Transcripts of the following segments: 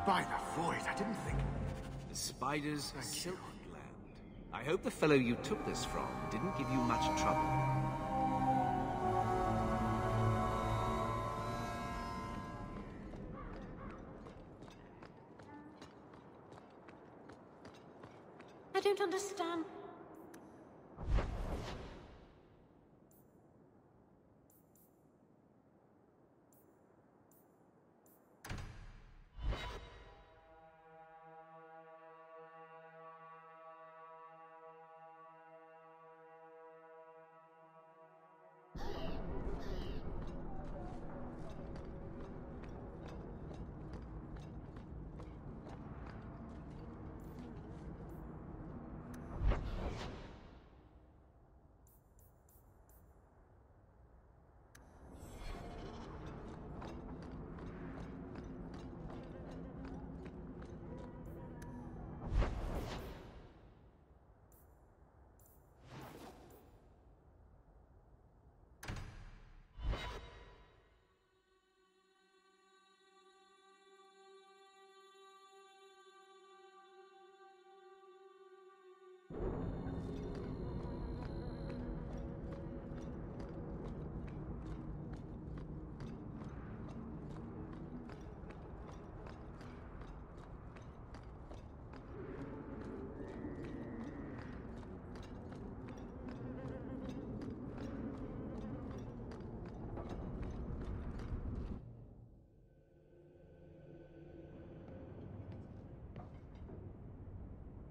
By the void, I didn't think... The Spider's Silk Land. I hope the fellow you took this from didn't give you much trouble. I don't understand.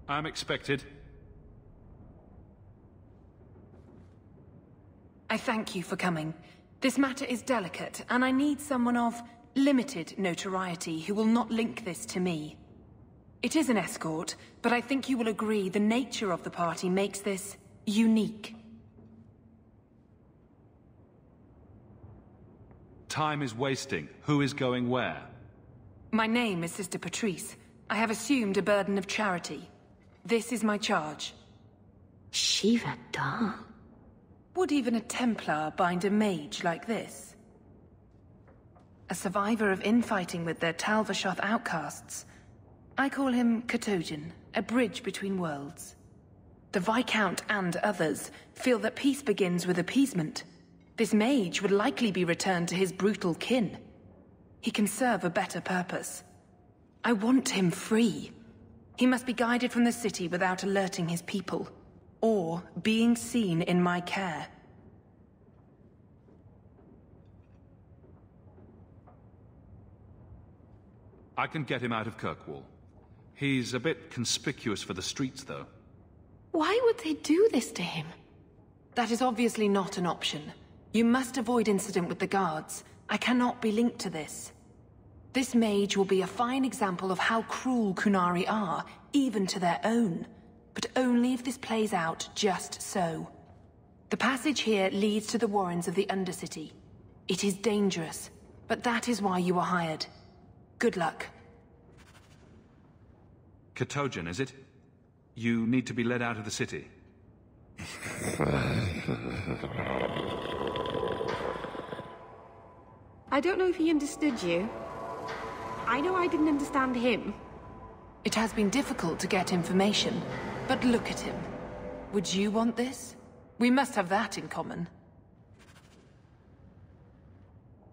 I'm expected. I thank you for coming. This matter is delicate, and I need someone of limited notoriety who will not link this to me. It is an escort, but I think you will agree the nature of the party makes this unique. Time is wasting. Who is going where? My name is Sister Patrice. I have assumed a burden of charity. This is my charge. Shiva Dam. Would even a Templar bind a mage like this? A survivor of infighting with their Tal Vashoth outcasts. I call him Katojan, a bridge between worlds. The Viscount and others feel that peace begins with appeasement. This mage would likely be returned to his brutal kin. He can serve a better purpose. I want him free. He must be guided from the city without alerting his people, or being seen in my care. I can get him out of Kirkwall. He's a bit conspicuous for the streets, though. Why would they do this to him? That is obviously not an option. You must avoid incident with the guards. I cannot be linked to this. This mage will be a fine example of how cruel Qunari are, even to their own. But only if this plays out just so. The passage here leads to the warrens of the Undercity. It is dangerous, but that is why you were hired. Good luck. Katojan, is it? You need to be led out of the city. I don't know if he understood you. I know I didn't understand him. It has been difficult to get information, but look at him. Would you want this? We must have that in common.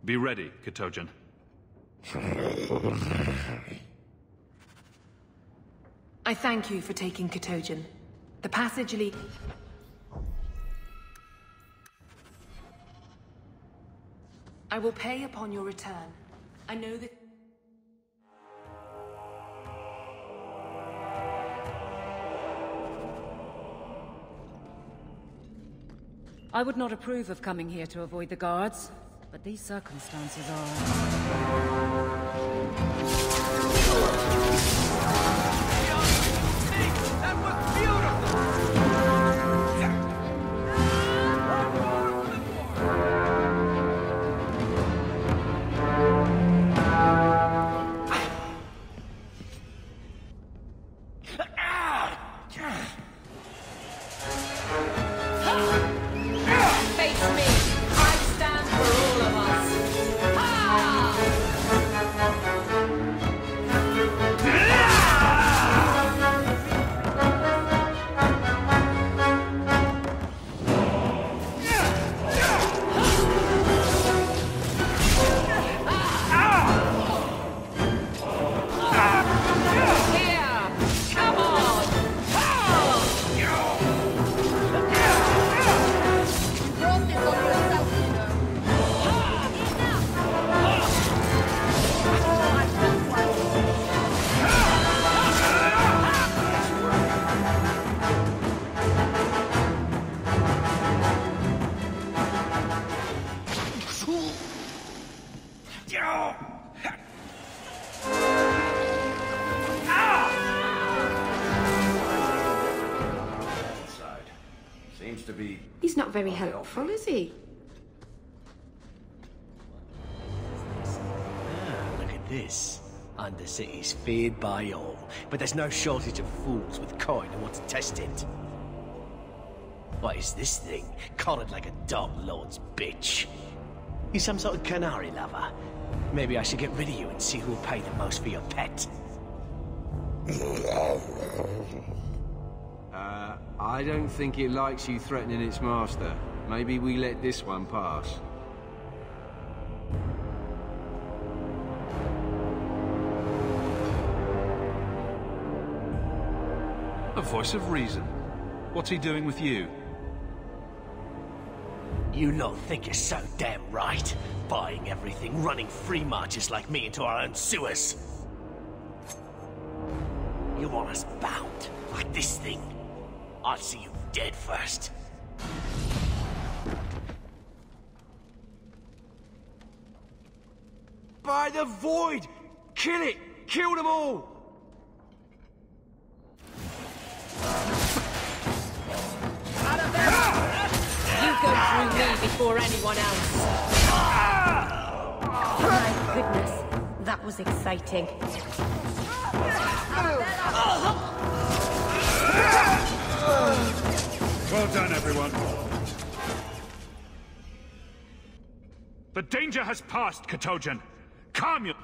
Be ready, Katojan. I thank you for taking Katojan. The passage leads... I will pay upon your return. I know that... I would not approve of coming here to avoid the guards, but these circumstances are... That was beautiful! Face me! I stand for all of us! Ha! to be... He's not very helpful, is he? Look at this. Undercity's feared by all, but there's no shortage of fools with coin who want to test it. What is this thing? Collared like a dog lord's bitch. You some sort of canary lover? Maybe I should get rid of you and see who'll pay the most for your pet. I don't think it likes you threatening its master. Maybe we let this one pass. A voice of reason. What's he doing with you? You lot think you're so damn right. Buying everything, running free marches like me into our own sewers. You want us bound, like this thing? I'll see you dead first. By the Void! Kill it! Kill them all! You go through me before anyone else. My goodness, that was exciting. Well done, everyone. The danger has passed, Katojan. Calm you.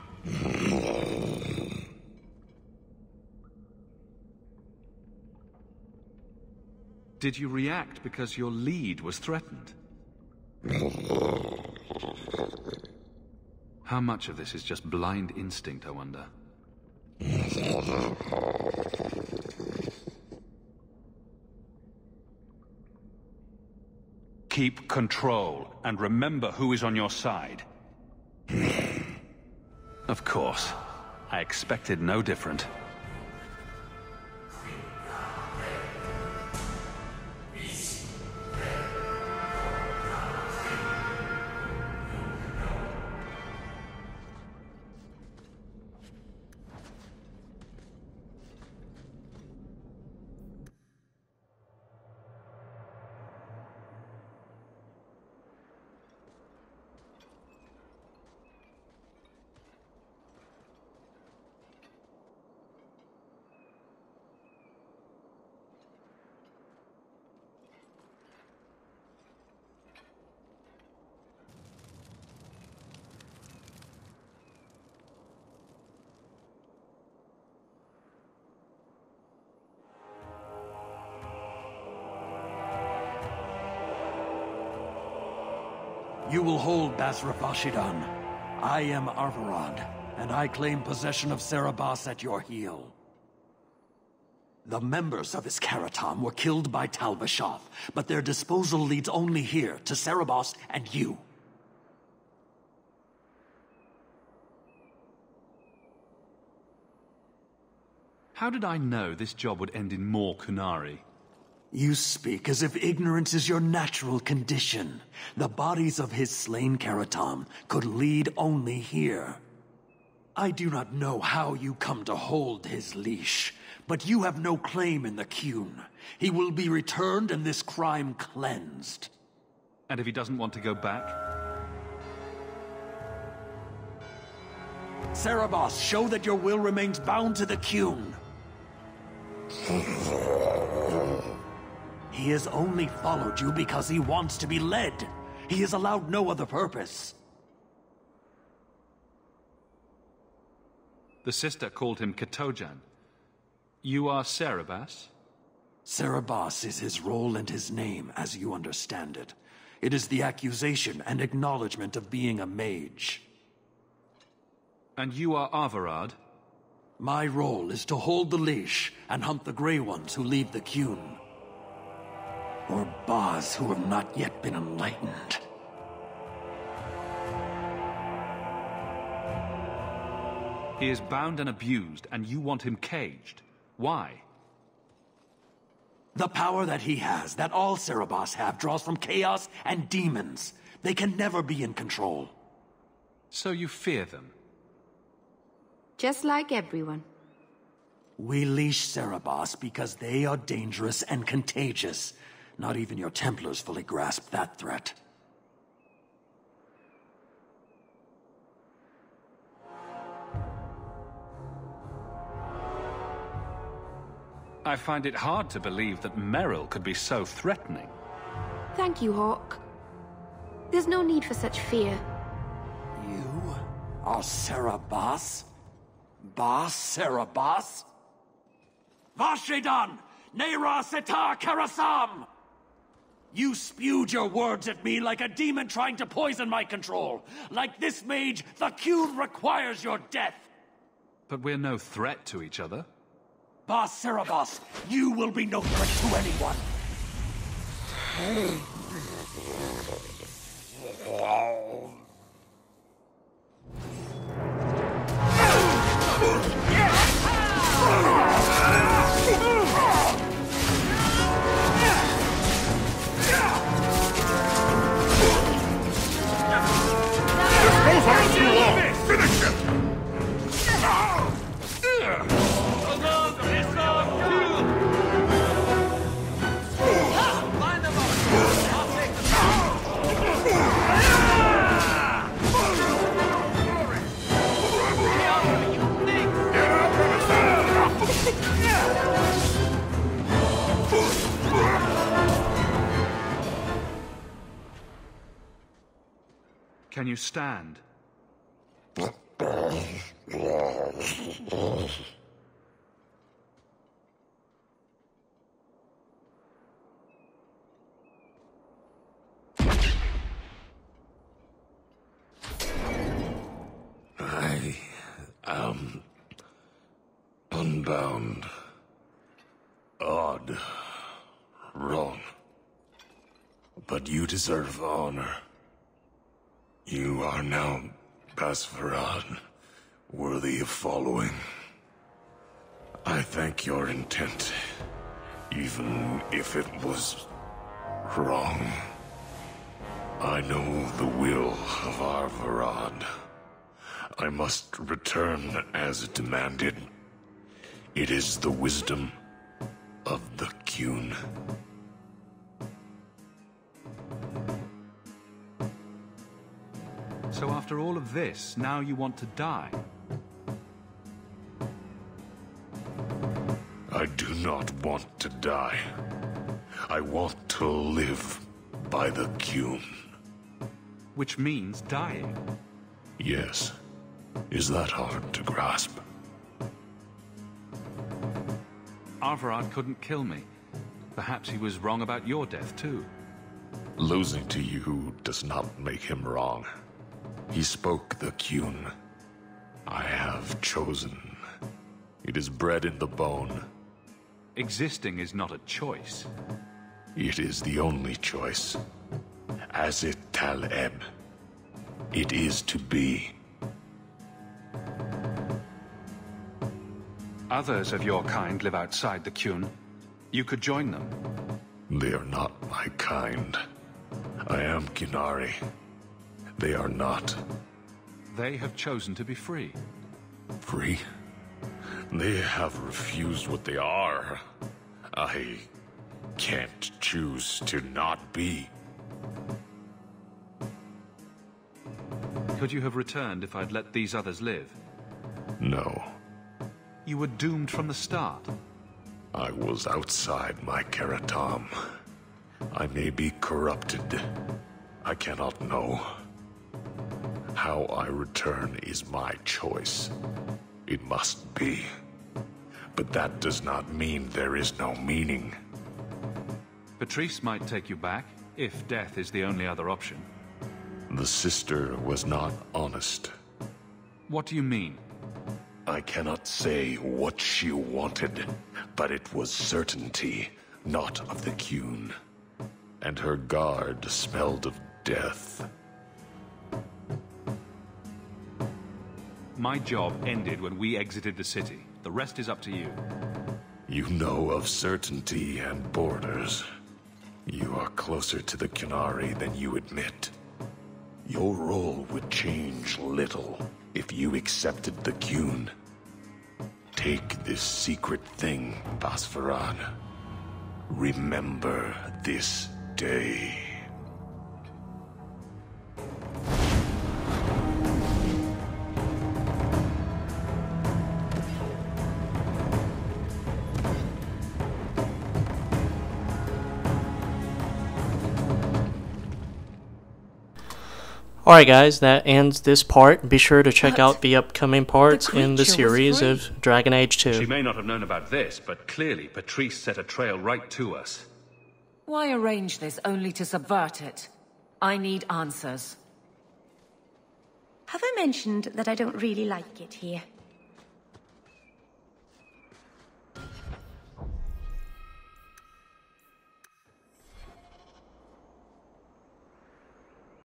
Did you react because your lead was threatened? How much of this is just blind instinct, I wonder? Keep control, and remember who is on your side. Of course. I expected no different. You will hold Basra Bashidan. I am Arvarad, and I claim possession of Serabas at your heel. The members of Iskaratam were killed by Tal Vashoth, but their disposal leads only here, to Serabas and you. How did I know this job would end in more Kunari? You speak as if ignorance is your natural condition. The bodies of his slain Karatam could lead only here. I do not know how you come to hold his leash, but you have no claim in the Qun. He will be returned and this crime cleansed. And if he doesn't want to go back? Serabas, show that your will remains bound to the Qun. He has only followed you because he wants to be led. He has allowed no other purpose. The sister called him Katojan. You are Serabas? Serabas is his role and his name, as you understand it. It is the accusation and acknowledgement of being a mage. And you are Arvarad? My role is to hold the leash and hunt the Grey Ones who leave the Qun. Or Baz who have not yet been enlightened. He is bound and abused, and you want him caged. Why? The power that he has, that all Serabas have, draws from chaos and demons. They can never be in control. So you fear them? Just like everyone. We leash Serabas because they are dangerous and contagious. Not even your Templars fully grasp that threat. I find it hard to believe that Merrill could be so threatening. Thank you, Hawk. There's no need for such fear. You are Sarah Bass? Bass Sarah Bass? Vashedan! Neira Setar Karasam! You spewed your words at me like a demon trying to poison my control. Like this mage, the Qun requires your death. But we're no threat to each other. Bass Cerebos, you will be no threat to anyone. Finish him! Can you stand? I am unbound. Odd. Wrong. But you deserve honor. You are now Basvarad, worthy of following. I thank your intent, even if it was wrong. I know the will of Arvarad. I must return as demanded. It is the wisdom of the Qun. So after all of this, now you want to die? I do not want to die. I want to live by the Qun. Which means dying. Yes. Is that hard to grasp? Arvarad couldn't kill me. Perhaps he was wrong about your death, too. Losing to you does not make him wrong. He spoke the Qun. I have chosen. It is bred in the bone. Existing is not a choice. It is the only choice. As it Taleb. It is to be. Others of your kind live outside the Qun. You could join them. They are not my kind. I am Qunari. They are not. They have chosen to be free. Free? They have refused what they are. I can't choose to not be. Could you have returned if I'd let these others live? No. You were doomed from the start. I was outside my Karatam. I may be corrupted. I cannot know. How I return is my choice. It must be. But that does not mean there is no meaning. Patrice might take you back, if death is the only other option. The sister was not honest. What do you mean? I cannot say what she wanted, but it was certainty, not of the Qun. And her guard smelled of death. My job ended when we exited the city. The rest is up to you. You know of certainty and borders. You are closer to the Qunari than you admit. Your role would change little if you accepted the Qun. Take this secret thing, Basvarad. Remember this day. Alright guys, that ends this part. Be sure to check out the upcoming parts in the series of Dragon Age 2. She may not have known about this, but clearly Patrice set a trail right to us. Why arrange this only to subvert it? I need answers. Have I mentioned that I don't really like it here?